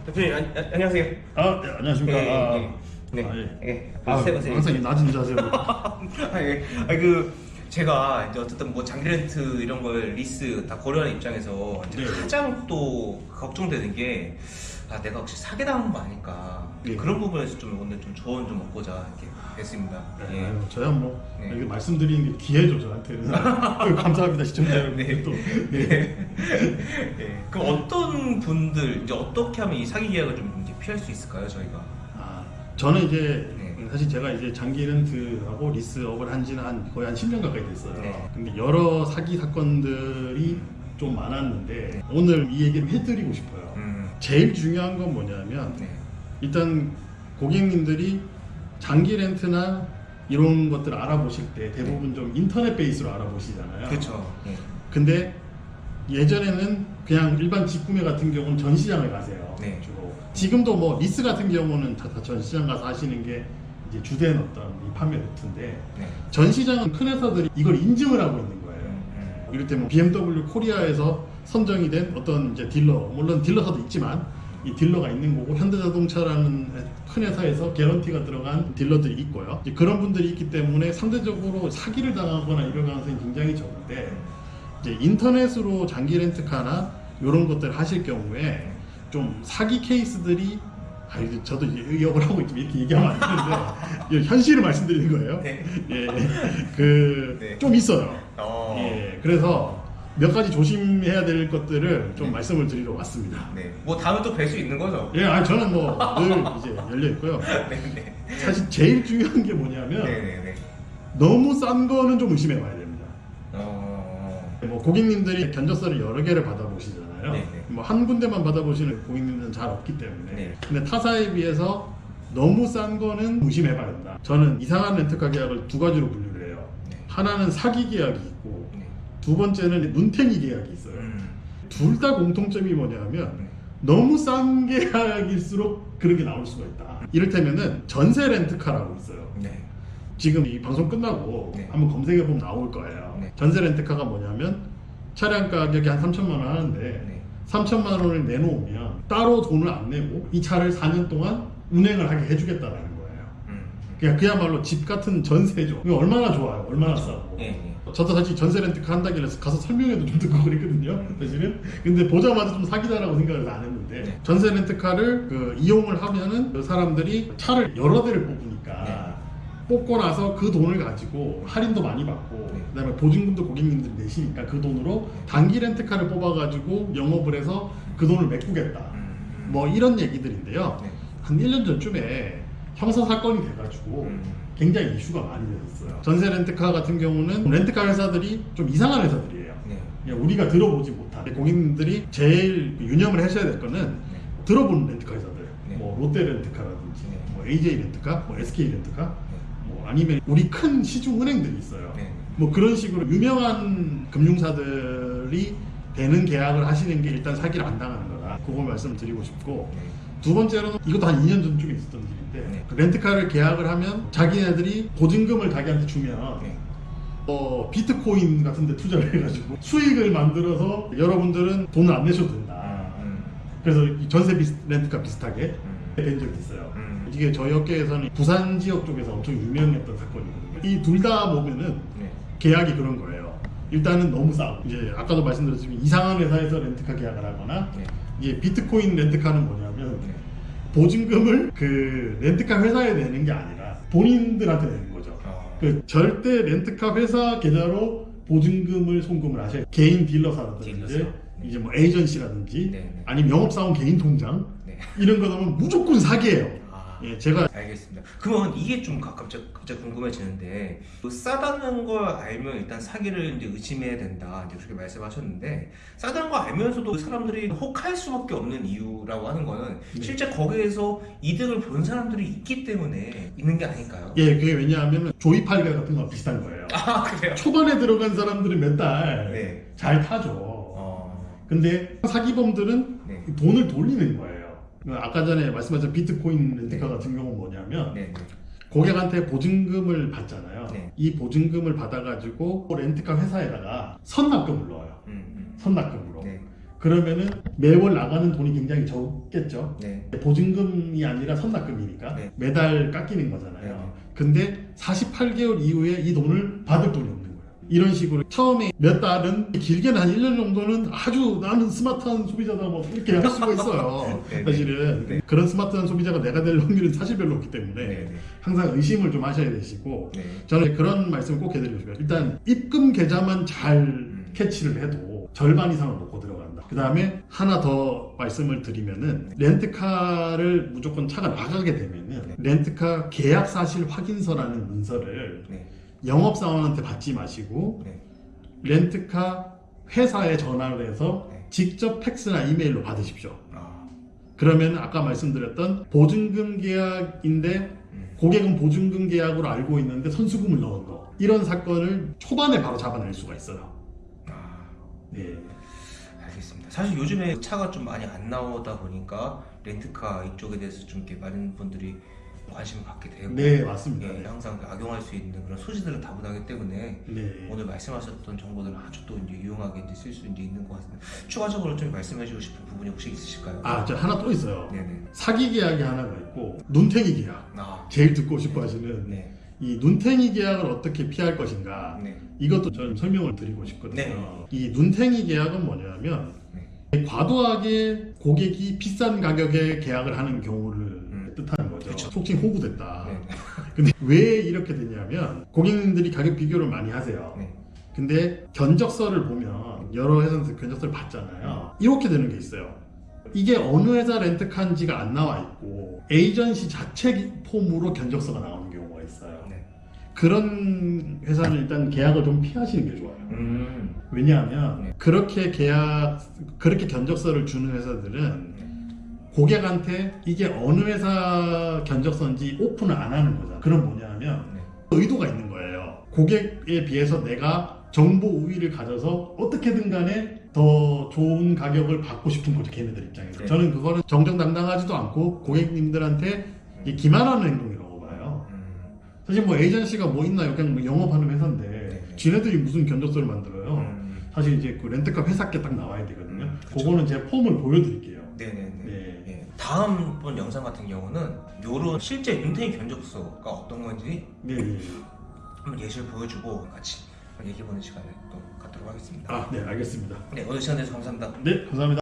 대표님 안녕하세요. 네, 안녕하십니까. 세세요. 항상 이 낮은 자세로. 제가 이제 어쨌든 뭐 장기 렌트 이런 걸 리스 다 고려하는 입장에서 이제 가장 또 걱정되는 게 내가 혹시 사기당한 거 아닐까. 그런 부분에서 좀 오늘 좀 조언 좀 얻고자 이렇게 했습니다. 저야 뭐 이렇게 말씀드리는 게 기회죠 저한테는. 감사합니다 시청자 여러분. 그럼 어떤 분들 이제 어떻게 하면 이 사기 계약을 좀 이제 피할 수 있을까요 저희가? 저는 이제 사실 제가 이제 장기 렌트하고 리스업을 한 지는 거의 한 10년 가까이 됐어요. 근데 여러 사기 사건들이 좀 많았는데 오늘 이 얘기를 해드리고 싶어요. 제일 중요한 건 뭐냐면 일단 고객님들이 장기 렌트나 이런 것들 알아보실 때 대부분 좀 인터넷 베이스로 알아보시잖아요. 그렇죠. 근데 예전에는 그냥 일반 직구매 같은 경우는 전시장을 가세요. 주로. 지금도 뭐 리스 같은 경우는 다 전시장 가서 하시는 게 이제 주된 어떤 이 판매 루트인데 전시장은 큰 회사들이 이걸 인증을 하고 있는 거예요. 이를테면 BMW 코리아에서 선정이 된 어떤 이제 딜러, 물론 딜러사도 있지만 이 딜러가 있는 거고 현대자동차라는 큰 회사에서 개런티가 들어간 딜러들이 있고요. 이제 그런 분들이 있기 때문에 상대적으로 사기를 당하거나 이럴 가능성이 굉장히 적은데 이제 인터넷으로 장기 렌트카나 이런 것들 하실 경우에 좀 사기 케이스들이 저도 역을 하고 있지만 이렇게 얘기하면 안 되는데 현실을 말씀드리는 거예요. 좀 있어요. 그래서 몇 가지 조심해야 될 것들을 좀 말씀을 드리러 왔습니다. 뭐 다음에 또 뵐 수 있는 거죠? 저는 뭐 늘 이제 열려 있고요. 사실 제일 중요한 게 뭐냐면 너무 싼 거는 좀 의심해 봐야 됩니다. 뭐 고객님들이 견적서를 여러 개를 받아보시잖아요. 뭐 한 군데만 받아보시는 고객님들은 잘 없기 때문에. 근데 타사에 비해서 너무 싼 거는 의심해 봐야 된다. 저는 이상한 렌트카 계약을 두 가지로 분류를 해요. 하나는 사기 계약이 있고 두 번째는 눈탱이 계약이 있어요. 둘 다 공통점이 뭐냐면 너무 싼 계약일수록 그런 게 나올 수가 있다. 이를테면은 전세 렌트카라고 있어요. 지금 이 방송 끝나고 한번 검색해 보면 나올 거예요. 전세 렌트카가 뭐냐면 차량 가격이 한 3천만 원 하는데 3천만 원을 내놓으면 따로 돈을 안 내고 이 차를 4년 동안 운행을 하게 해주겠다라는 거예요. 그야말로 집 같은 전세죠. 얼마나 좋아요. 얼마나 싸고. 저도 사실 전세 렌트카 한다길래 가서 설명회도 좀 듣고 그랬거든요. 사실은. 근데 보자마자 좀 사기다라고 생각을 안 했는데 전세 렌트카를 이용을 하면은 그 사람들이 차를 여러 대를 뽑으니까 뽑고 나서 그 돈을 가지고 할인도 많이 받고 그다음에 보증금도 고객님들이 내시니까 그 돈으로 단기 렌트카를 뽑아가지고 영업을 해서 그 돈을 메꾸겠다. 뭐 이런 얘기들인데요. 한 1년 전쯤에 형사 사건이 돼가지고 굉장히 이슈가 많이 됐었어요. 전세 렌트카 같은 경우는 렌트카 회사들이 좀 이상한 회사들이에요. 우리가 들어보지 못한 고객님들이 제일 유념을 하셔야 될 거는 들어본 렌트카 회사들, 뭐 롯데 렌트카라든지, 뭐 AJ 렌트카, 뭐 SK 렌트카, 뭐 아니면 우리 큰 시중 은행들이 있어요. 뭐 그런 식으로 유명한 금융사들이 되는 계약을 하시는 게 일단 사기를 안 당하는 거다. 그걸 말씀드리고 싶고. 두 번째로는 이것도 한 2년 전쯤에 있었던 일인데 렌트카를 계약을 하면 자기네들이 보증금을 자기한테 주면 비트코인 같은 데 투자를 해가지고 수익을 만들어서 여러분들은 돈을 안 내셔도 된다. 그래서 이 전세 렌트카 비슷하게 된 적이 있어요. 이게 저희 업계에서는 부산 지역 쪽에서 엄청 유명했던 사건이거든요. 이 둘 다 보면은 계약이 그런 거예요. 일단은 너무 싸고 이제 아까도 말씀드렸지만 이상한 회사에서 렌트카 계약을 하거나 이게 비트코인 렌트카는 뭐냐면 보증금을 그 렌트카 회사에 내는 게 아니라 본인들한테 내는 거죠. 그 절대 렌트카 회사 계좌로 보증금을 송금을 하셔야 개인 딜러사라든지 이제 뭐 에이전시라든지 아니면 영업사원 개인 통장 이런 거 넣으면 무조건 사기예요. 제가 알겠습니다. 그러면 이게 좀 갑자기 궁금해지는데 싸다는 걸 알면 일단 사기를 이제 의심해야 된다 이제 그렇게 말씀하셨는데 싸다는 걸 알면서도 사람들이 혹할 수밖에 없는 이유라고 하는 거는 실제 거기에서 이득을 본 사람들이 있기 때문에 있는 게 아닐까요? 그게 왜냐하면 조이팔가 같은 거 비슷한 거예요. 그래요? 초반에 들어간 사람들은 몇 달 잘 타죠. 근데 사기범들은 돈을 돌리는 거예요. 아까 전에 말씀하신 비트코인 렌트카 같은 경우는 뭐냐면 고객한테 보증금을 받잖아요. 이 보증금을 받아가지고 렌트카 회사에다가 선납금을 넣어요. 선납금으로. 그러면은 매월 나가는 돈이 굉장히 적겠죠. 네. 보증금이 아니라 선납금이니까 네. 매달 깎이는 거잖아요. 네. 근데 48개월 이후에 이 돈을 받을 돈이 없는 거예요. 이런 식으로 처음에 몇 달은 길게는 한 1년 정도는 아주 나는 스마트한 소비자다 뭐 이렇게 할 수가 있어요. 네. 사실은 네. 그런 스마트한 소비자가 내가 될 확률은 사실 별로 없기 때문에 네. 항상 의심을 좀 하셔야 되시고 네. 저는 그런 말씀을 꼭 해드리고 싶어요. 일단 입금 계좌만 잘 캐치를 해도 절반 이상은 먹고 들어간다. 그 다음에 하나 더 말씀을 드리면은 렌트카를 무조건 차가 나가게 되면은 렌트카 계약 사실 확인서라는 문서를 네. 영업사원한테 받지 마시고 네. 렌트카 회사에 전화를 해서 네. 직접 팩스나 이메일로 받으십시오. 아. 그러면 아까 말씀드렸던 보증금 계약인데 고객은 보증금 계약으로 알고 있는데 선수금을 넣은 거, 이런 사건을 초반에 바로 잡아낼 수가 있어요. 아. 네. 알겠습니다. 사실 요즘에 차가 좀 많이 안 나오다 보니까 렌트카 이쪽에 대해서 좀 이렇게 많은 분들이 관심을 갖게 되고, 네, 맞습니다. 예, 항상 악용할 수 있는 그런 소지들은 다분하기 때문에 네. 오늘 말씀하셨던 정보들을 아주 또 이제 유용하게 이제 쓸 수 있는 것 같습니다. 추가적으로 좀 말씀해주고 싶은 부분이 혹시 있으실까요? 아, 저 하나 또 있어요. 네네. 사기 계약이 하나가 있고 눈탱이 계약. 아. 제일 듣고 싶어 하시는 네. 이 눈탱이 계약을 어떻게 피할 것인가. 네. 이것도 저는 설명을 드리고 싶거든요. 네. 이 눈탱이 계약은 뭐냐면 과도하게 고객이 비싼 가격에 계약을 하는 경우를 뜻하는 거죠. 그쵸. 속칭 호구됐다. 네. 근데 왜 이렇게 되냐면 고객님들이 가격 비교를 많이 하세요. 네. 근데 견적서를 보면 여러 회사에서 견적서를 봤잖아요. 이렇게 되는 게 있어요. 이게 어느 회사 렌트카인지가 안 나와 있고 에이전시 자체 폼으로 견적서가 나오는 경우가 있어요. 네. 그런 회사는 일단 계약을 좀 피하시는 게 좋아요. 왜냐하면 네. 그렇게 견적서를 주는 회사들은 고객한테 이게 어느 회사 견적서인지 오픈을 안 하는 거잖아. 그럼 뭐냐면 의도가 있는 거예요. 고객에 비해서 내가 정보 우위를 가져서 어떻게든 간에 더 좋은 가격을 받고 싶은 거죠, 걔네들 입장에서. 네. 저는 그거는 정정당당하지도 않고 고객님들한테 기만하는 행동이라고 봐요. 사실 뭐 에이전시가 뭐 있나요? 그냥 뭐 영업하는 회사인데 네. 지네들이 무슨 견적서를 만들어요. 사실 이제 그 렌트카 회사께 딱 나와야 되거든요. 그거는 제 폼을 보여드릴게요. 네네네. 네. 예. 다음번 영상 같은 경우는 요런 실제 눈탱이 견적서가 어떤 건지 네. 한번 예시를 보여주고 같이 얘기해보는 시간을 또 갖도록 하겠습니다. 아, 네, 알겠습니다. 네, 오늘 시간 내주셔서 감사합니다. 네, 감사합니다.